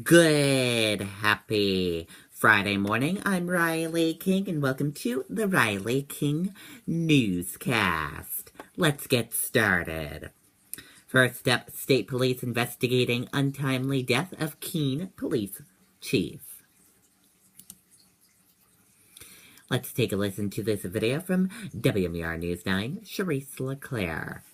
Good, happy Friday morning. I'm Riley King, and welcome to the Riley King Newscast. Let's get started. First up, state police investigating untimely death of Keene police chief. Let's take a listen to this video from WMUR News 9, Charisse LeClaire.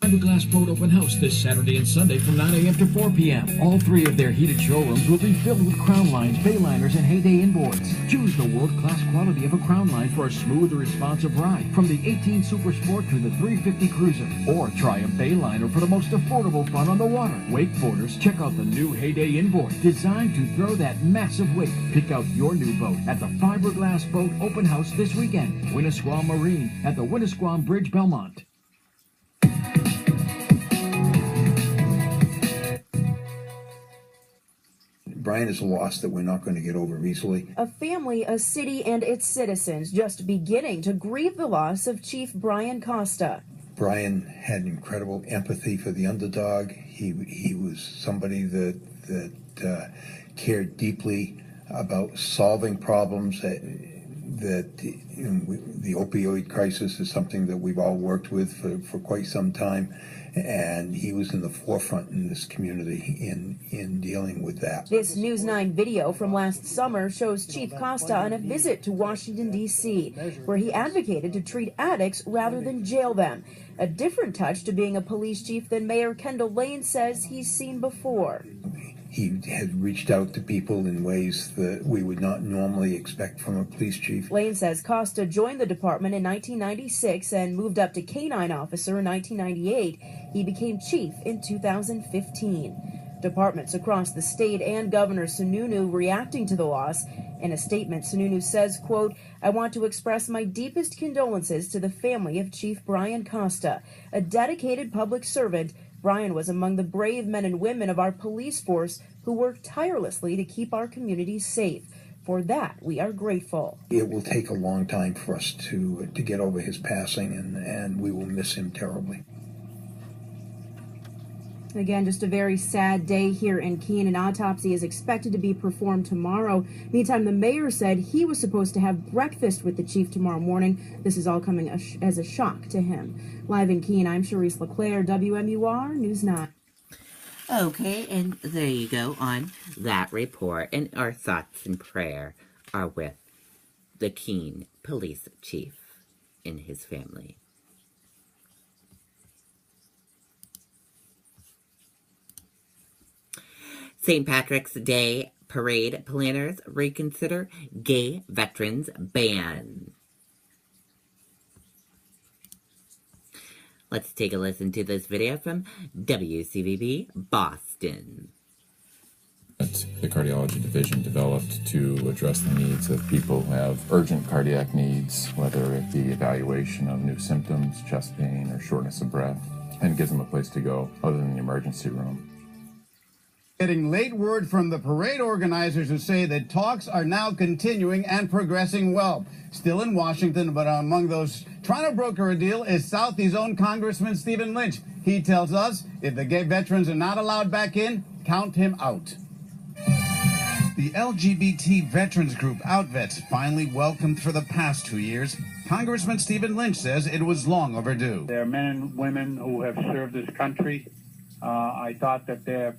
Fiberglass Boat Open House this Saturday and Sunday from 9 a.m. to 4 p.m. All three of their heated showrooms will be filled with crown lines, bay liners, and heyday inboards. Choose the world-class quality of a crown line for a smooth, responsive ride, from the 18 Super Sport to the 350 Cruiser. Or try a bay liner for the most affordable fun on the water. Wakeboarders, check out the new heyday inboard, designed to throw that massive wake. Pick out your new boat at the Fiberglass Boat Open House this weekend. Winnisquam Marine at the Winnisquam Bridge, Belmont. Brian is a loss that we're not going to get over easily. A family, a city, and its citizens just beginning to grieve the loss of Chief Brian Costa. Brian had incredible empathy for the underdog. He was somebody that cared deeply about solving problems. The opioid crisis is something that we've all worked with for quite some time, and he was in the forefront in this community in dealing with that. This News 9 video from last summer shows Chief Costa on a visit to Washington, D.C., where he advocated to treat addicts rather than jail them. A different touch to being a police chief than Mayor Kendall Lane says he's seen before. He had reached out to people in ways that we would not normally expect from a police chief. Lane says Costa joined the department in 1996 and moved up to canine officer in 1998. He became chief in 2015. Departments across the state and Governor Sununu reacting to the loss. In a statement, Sununu says, quote, "I want to express my deepest condolences to the family of Chief Brian Costa, a dedicated public servant. Brian was among the brave men and women of our police force who worked tirelessly to keep our communities safe. For that, we are grateful." It will take a long time for us to get over his passing, and we will miss him terribly. Again, just a very sad day here in Keene. An autopsy is expected to be performed tomorrow. Meantime, the mayor said he was supposed to have breakfast with the chief tomorrow morning. This is all coming as a shock to him. Live in Keene, I'm Charisse LeClaire, WMUR News 9. Okay, and there you go on that report. And our thoughts and prayer are with the Keene police chief and his family. St. Patrick's Day parade planners reconsider gay veterans ban. Let's take a listen to this video from WCVB Boston. The cardiology division developed to address the needs of people who have urgent cardiac needs, whether it be evaluation of new symptoms, chest pain, or shortness of breath, and gives them a place to go other than the emergency room. Getting late word from the parade organizers who say that talks are now continuing and progressing well. Still in Washington, but among those trying to broker a deal is Southie's own Congressman Stephen Lynch. He tells us if the gay veterans are not allowed back in, count him out. The LGBT veterans group OutVets finally welcomed for the past 2 years. Congressman Stephen Lynch says it was long overdue. There are men and women who have served this country. I thought that they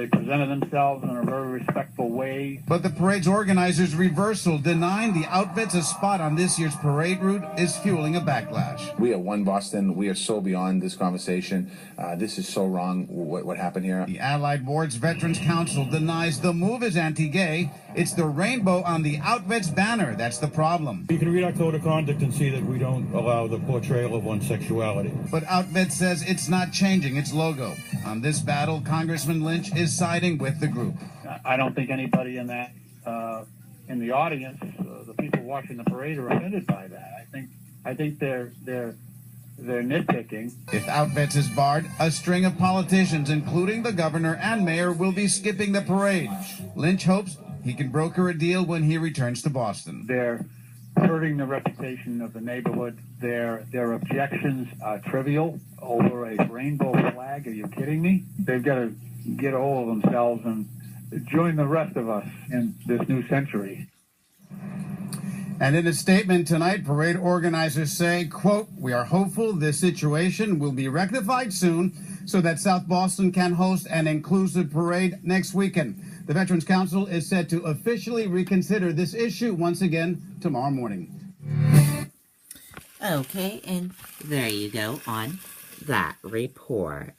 presented themselves in a very respectful way. But the parade's organizers' reversal, denying the OutVets a spot on this year's parade route, is fueling a backlash. We are one Boston. We are so beyond this conversation. This is so wrong, what happened here. The Allied Board's Veterans Council denies the move is anti-gay. It's the rainbow on the OutVets banner that's the problem. You can read our code of conduct and see that we don't allow the portrayal of one's sexuality. But OutVets says it's not changing its logo. On this battle, Congressman Lynch is siding with the group. I don't think anybody in the audience, the people watching the parade, are offended by that. I think they're nitpicking. If OutVets is barred, a string of politicians, including the governor and mayor, will be skipping the parade. Lynch hopes he can broker a deal when he returns to Boston. They're hurting the reputation of the neighborhood. Their objections are trivial over a rainbow flag. Are you kidding me? They've got to get a hold of themselves join the rest of us in this new century. And in a statement tonight, parade organizers say, quote, "We are hopeful this situation will be rectified soon so that South Boston can host an inclusive parade next weekend." The Veterans Council is set to officially reconsider this issue once again tomorrow morning. Okay, and there you go on that report.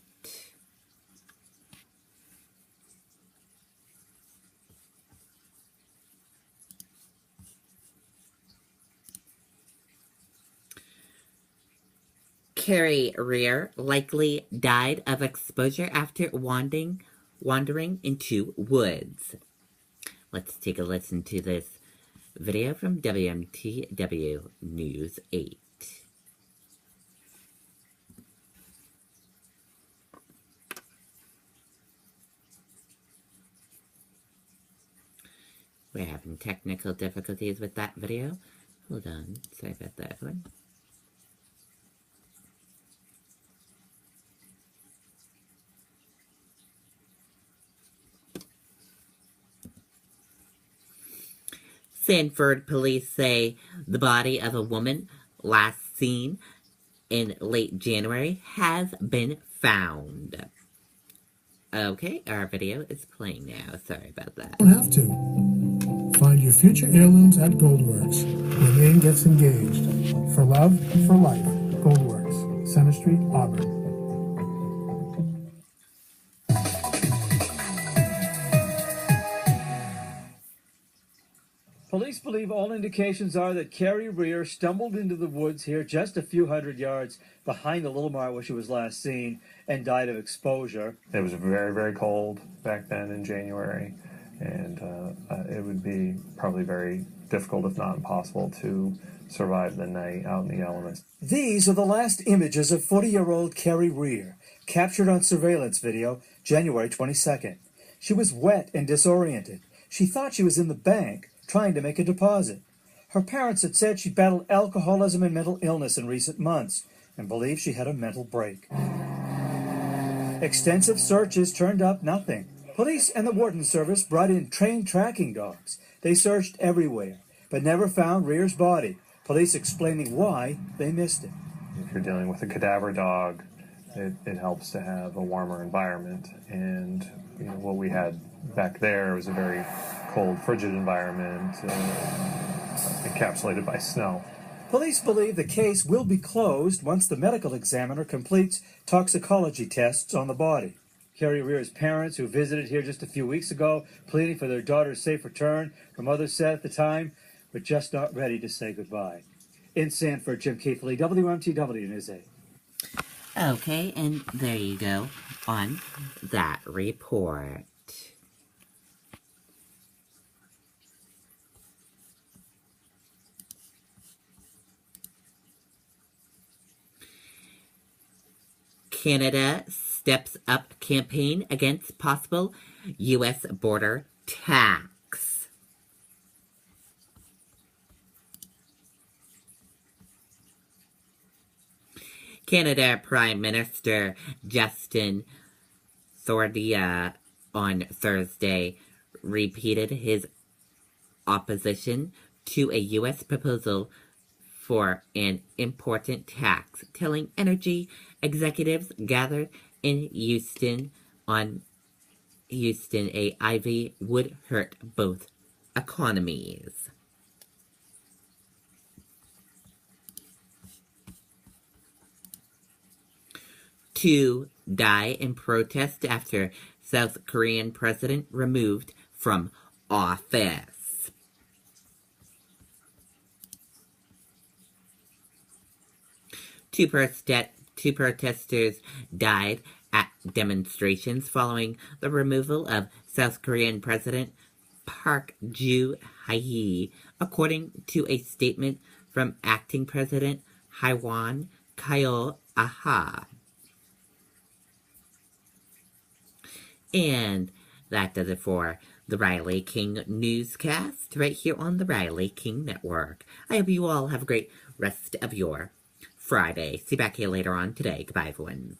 Carrie Rear likely died of exposure after wandering into woods. Let's take a listen to this video from WMTW News 8. We're having technical difficulties with that video. Hold on, sorry about that one. Sanford police say the body of a woman last seen in late January has been found. Okay, our video is playing now. Sorry about that. You don't have to. Find your future heirlooms at Goldworks. When Maine gets engaged. For love, for life. Goldworks, Center Street, Auburn. Police believe all indications are that Carrie Rear stumbled into the woods here just a few hundred yards behind the Little Mart where she was last seen and died of exposure. It was very, very cold back then in January, and it would be probably very difficult, if not impossible, to survive the night out in the elements. These are the last images of 40-year-old Carrie Rear, captured on surveillance video January 22nd. She was wet and disoriented. She thought she was in the bank, trying to make a deposit. Her parents had said she battled alcoholism and mental illness in recent months and believed she had a mental break. Extensive searches turned up nothing. Police and the Warden Service brought in trained tracking dogs. They searched everywhere, but never found Rear's body. Police explaining why they missed it. If you're dealing with a cadaver dog, it helps to have a warmer environment. And what we had back there was a very cold, frigid environment, encapsulated by snow. Police believe the case will be closed once the medical examiner completes toxicology tests on the body. Carrie Rear's parents, who visited here just a few weeks ago, pleading for their daughter's safe return, her mother said at the time, were just not ready to say goodbye. In Sanford, Jim Keithley, WMTW News 8. Okay, and there you go on that report. Canada steps up campaign against possible U.S. border tax. Canada Prime Minister Justin Trudeau on Thursday repeated his opposition to a U.S. proposal for an important tax, telling energy executives gathered in Houston a IV would hurt both economies. Two die in protest after South Korean president removed from office. Two protesters died at demonstrations following the removal of South Korean President Park Geun-hye, according to a statement from acting President Hwan Kyo-aha. And that does it for the Riley King Newscast right here on the Riley King Network. I hope you all have a great rest of your Friday. See you back here later on today. Goodbye, everyone.